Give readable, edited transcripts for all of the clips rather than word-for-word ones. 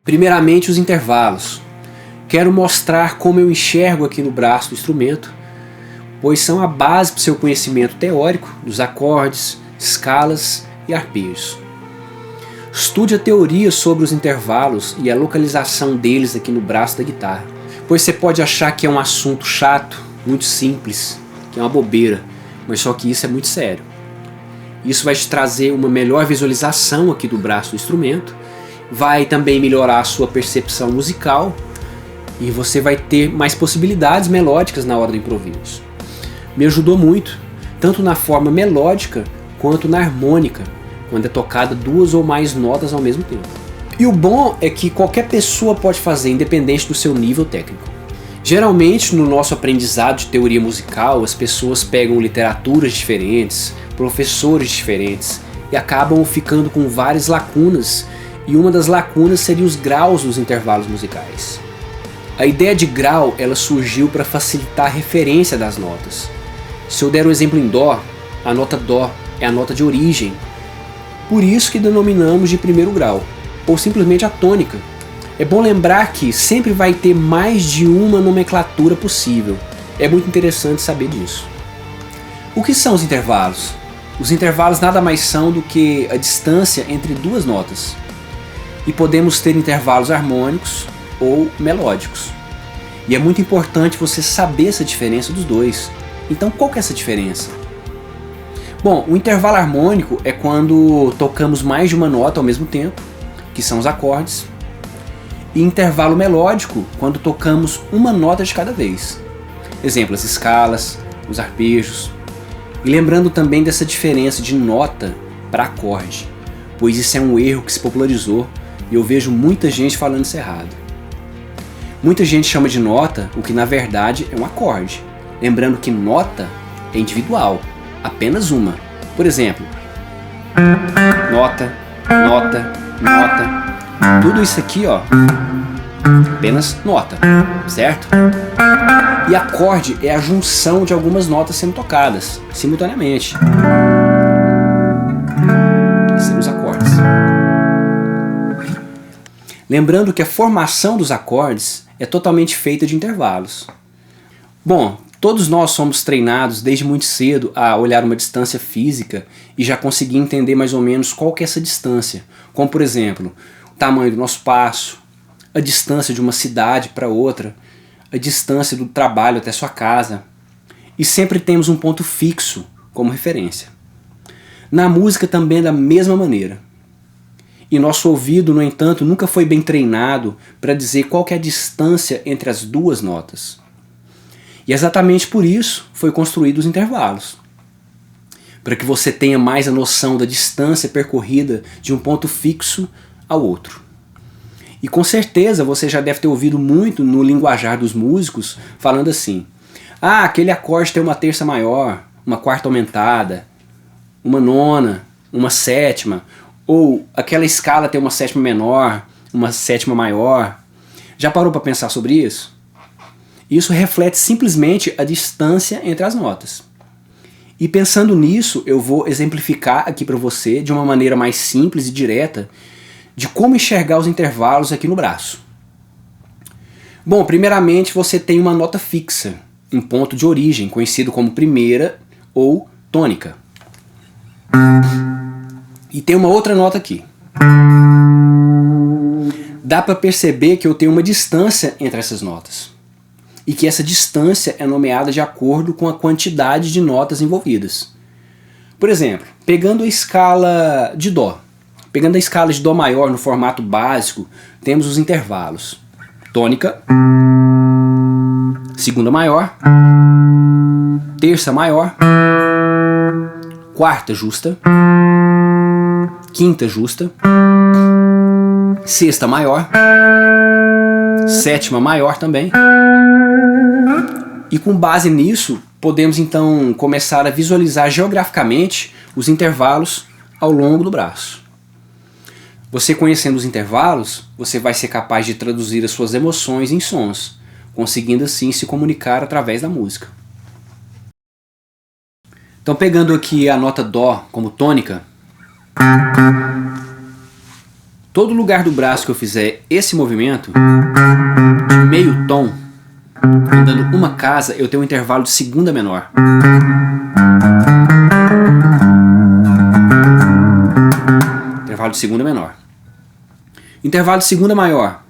Primeiramente, os intervalos. Quero mostrar como eu enxergo aqui no braço do instrumento, pois são a base para o seu conhecimento teórico dos acordes, escalas e arpejos. Estude a teoria sobre os intervalos e a localização deles aqui no braço da guitarra, pois você pode achar que é um assunto chato, muito simples, que é uma bobeira, mas só que isso é muito sério. Isso vai te trazer uma melhor visualização aqui do braço do instrumento, vai também melhorar a sua percepção musical e você vai ter mais possibilidades melódicas na hora do improviso. Me ajudou muito, tanto na forma melódica quanto na harmônica, quando é tocada duas ou mais notas ao mesmo tempo. E o bom é que qualquer pessoa pode fazer, independente do seu nível técnico. Geralmente, no nosso aprendizado de teoria musical, as pessoas pegam literaturas diferentes, professores diferentes, e acabam ficando com várias lacunas, e uma das lacunas seria os graus dos intervalos musicais. A ideia de grau, ela surgiu para facilitar a referência das notas. Se eu der um exemplo em Dó, a nota Dó é a nota de origem, por isso que denominamos de primeiro grau, ou simplesmente a tônica. É bom lembrar que sempre vai ter mais de uma nomenclatura possível. É muito interessante saber disso. O que são os intervalos? Os intervalos nada mais são do que a distância entre duas notas. E podemos ter intervalos harmônicos ou melódicos. E é muito importante você saber essa diferença dos dois. Então qual que é essa diferença? Bom, o intervalo harmônico é quando tocamos mais de uma nota ao mesmo tempo, que são os acordes. E intervalo melódico, quando tocamos uma nota de cada vez. Exemplo, as escalas, os arpejos. E lembrando também dessa diferença de nota para acorde, pois isso é um erro que se popularizou e eu vejo muita gente falando isso errado. Muita gente chama de nota o que na verdade é um acorde. Lembrando que nota é individual, apenas uma. Por exemplo, nota, nota, nota. Tudo isso aqui, ó, apenas nota, certo? E acorde é a junção de algumas notas sendo tocadas simultaneamente. São os acordes. Lembrando que a formação dos acordes é totalmente feita de intervalos. Bom, todos nós somos treinados desde muito cedo a olhar uma distância física e já conseguir entender mais ou menos qual que é essa distância. Como por exemplo, o tamanho do nosso passo, a distância de uma cidade para outra, a distância do trabalho até sua casa. E sempre temos um ponto fixo como referência. Na música também é da mesma maneira. E nosso ouvido, no entanto, nunca foi bem treinado para dizer qual que é a distância entre as duas notas. E exatamente por isso foi construído os intervalos. Para que você tenha mais a noção da distância percorrida de um ponto fixo ao outro. E com certeza você já deve ter ouvido muito no linguajar dos músicos falando assim: ah, aquele acorde tem uma terça maior, uma quarta aumentada, uma nona, uma sétima, ou aquela escala tem uma sétima menor, uma sétima maior. Já parou para pensar sobre isso? Isso reflete simplesmente a distância entre as notas. E pensando nisso, eu vou exemplificar aqui para você de uma maneira mais simples e direta de como enxergar os intervalos aqui no braço. Bom, primeiramente você tem uma nota fixa, um ponto de origem, conhecido como primeira ou tônica. E tem uma outra nota aqui. Dá para perceber que eu tenho uma distância entre essas notas. E que essa distância é nomeada de acordo com a quantidade de notas envolvidas. Por exemplo, pegando a escala de Dó. Pegando a escala de Dó maior no formato básico, temos os intervalos. Tônica, segunda maior, terça maior, quarta justa, quinta justa, sexta maior, sétima maior também. E com base nisso, podemos então começar a visualizar geograficamente os intervalos ao longo do braço. Você conhecendo os intervalos, você vai ser capaz de traduzir as suas emoções em sons, conseguindo assim se comunicar através da música. Então, pegando aqui a nota Dó como tônica, todo lugar do braço que eu fizer esse movimento de meio tom, andando uma casa, eu tenho um intervalo de segunda menor. Intervalo de segunda menor. Intervalo de segunda maior,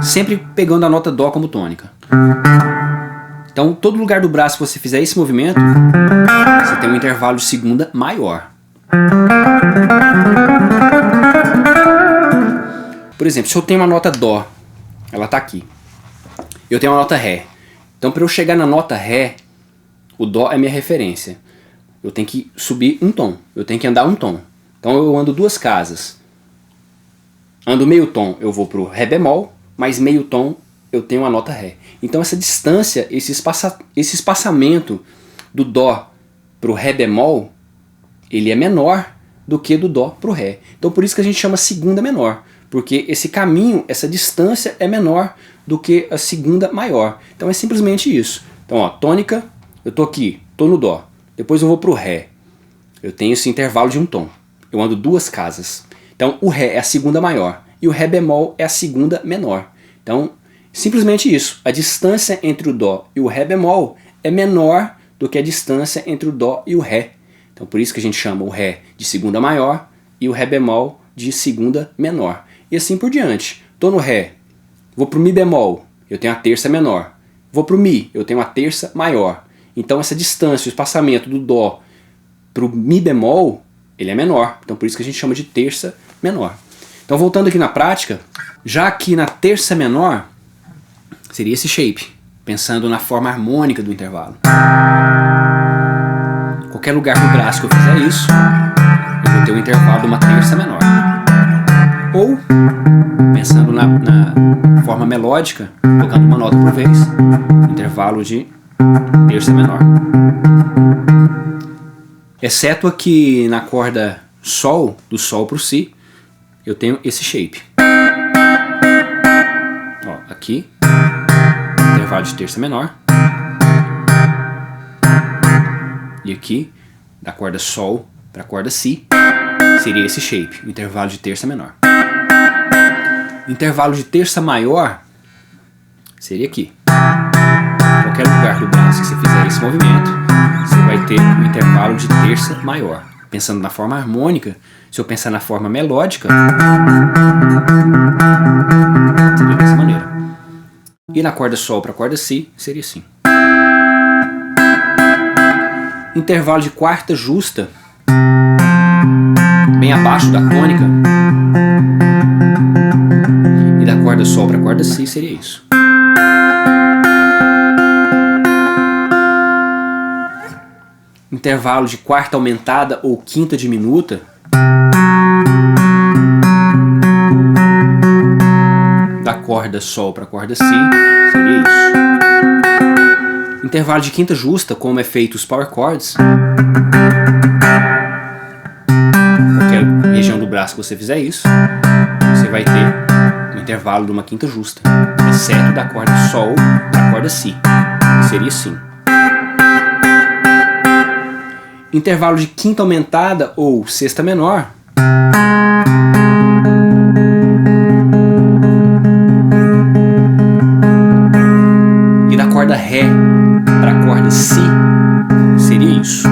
sempre pegando a nota Dó como tônica. Então, todo lugar do braço que você fizer esse movimento, você tem um intervalo de segunda maior. Por exemplo, se eu tenho uma nota Dó, ela está aqui. Eu tenho uma nota Ré. Então, para eu chegar na nota Ré, o Dó é minha referência. Eu tenho que subir um tom, eu tenho que andar um tom. Então, eu ando duas casas. Ando meio tom, eu vou para o Ré bemol, mais meio tom eu tenho a nota Ré. Então essa distância, esse espaçamento do Dó para o Ré bemol, ele é menor do que do Dó para o Ré. Então por isso que a gente chama segunda menor, porque esse caminho, essa distância é menor do que a segunda maior. Então é simplesmente isso. Então ó, tônica, eu estou aqui, estou no Dó, depois eu vou para o Ré. Eu tenho esse intervalo de um tom. Eu ando duas casas. Então o Ré é a segunda maior e o Ré bemol é a segunda menor. Então, simplesmente isso. A distância entre o Dó e o Ré bemol é menor do que a distância entre o Dó e o Ré. Então por isso que a gente chama o Ré de segunda maior e o Ré bemol de segunda menor. E assim por diante. Estou no Ré, vou para o Mi bemol, eu tenho a terça menor. Vou para o Mi, eu tenho a terça maior. Então essa distância, o espaçamento do Dó para o Mi bemol, ele é menor. Então por isso que a gente chama de terça menor. Então voltando aqui na prática, já aqui na terça menor, seria esse shape, pensando na forma harmônica do intervalo. Qualquer lugar do braço que eu fizer isso, eu vou ter um intervalo de uma terça menor. Ou, pensando na forma melódica, tocando uma nota por vez, intervalo de terça menor. Exceto aqui na corda Sol, do Sol para o Si, eu tenho esse shape. Ó, aqui, intervalo de terça menor. E aqui, da corda Sol para a corda Si, seria esse shape, o intervalo de terça menor. Intervalo de terça maior seria aqui. Qualquer lugar do braço que você fizer esse movimento, você vai ter um intervalo de terça maior. Pensando na forma harmônica, se eu pensar na forma melódica, seria dessa maneira. E na corda Sol para a corda Si, seria assim. Intervalo de quarta justa, bem abaixo da tônica, e da corda Sol para a corda Si, seria isso. Intervalo de quarta aumentada ou quinta diminuta, da corda Sol para a corda Si, seria isso. Intervalo de quinta justa, como é feito os power chords, qualquer região do braço que você fizer isso, você vai ter um intervalo de uma quinta justa, exceto da corda Sol para a corda Si, seria assim. Intervalo de quinta aumentada ou sexta menor, e da corda Ré para a corda Si, seria isso.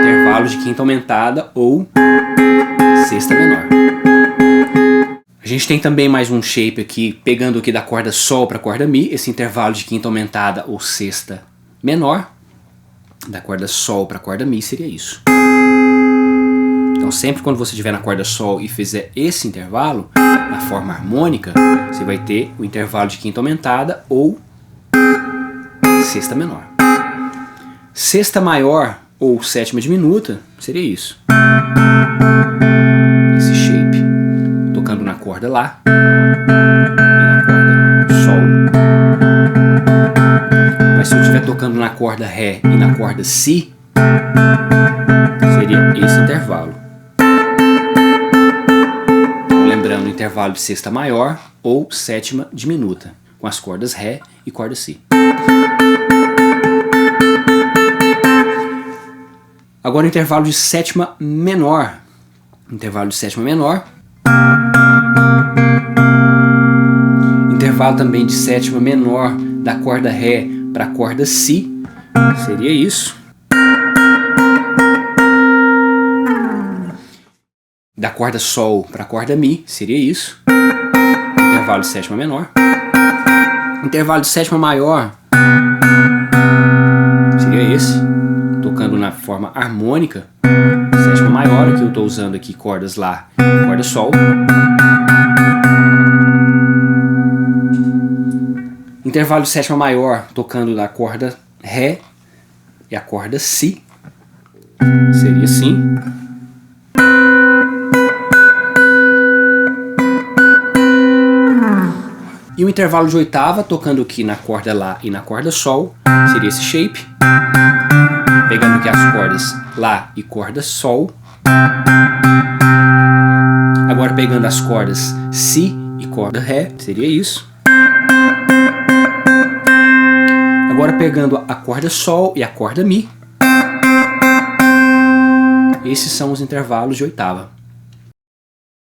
Intervalo de quinta aumentada ou sexta menor. A gente tem também mais um shape aqui, pegando aqui da corda Sol para a corda Mi, esse intervalo de quinta aumentada ou sexta menor, da corda Sol para a corda Mi seria isso. Então sempre quando você estiver na corda Sol e fizer esse intervalo, na forma harmônica, você vai ter o intervalo de quinta aumentada ou sexta menor. Sexta maior ou sétima diminuta seria isso. Esse shape. Tocando na corda Lá e na corda Sol. Mas se eu estiver tocando na corda Ré e na corda Si, seria esse intervalo. Então, lembrando o intervalo de sexta maior ou sétima diminuta, com as cordas Ré e corda Si. Agora o intervalo de sétima menor. Intervalo de sétima menor. Intervalo também de sétima menor da corda Ré para a corda Si. Seria isso. Da corda Sol para a corda Mi. Seria isso. Intervalo de sétima menor. Intervalo de sétima maior seria esse, tocando na forma harmônica. Sétima maior, que eu estou usando aqui cordas Lá e corda Sol. Intervalo de sétima maior, tocando na corda Ré e a corda Si. Seria assim. E o intervalo de oitava, tocando aqui na corda Lá e na corda Sol, seria esse shape. Pegando aqui as cordas Lá e corda Sol. Agora pegando as cordas Si e corda Ré, seria isso. Agora pegando a corda Sol e a corda Mi. Esses são os intervalos de oitava.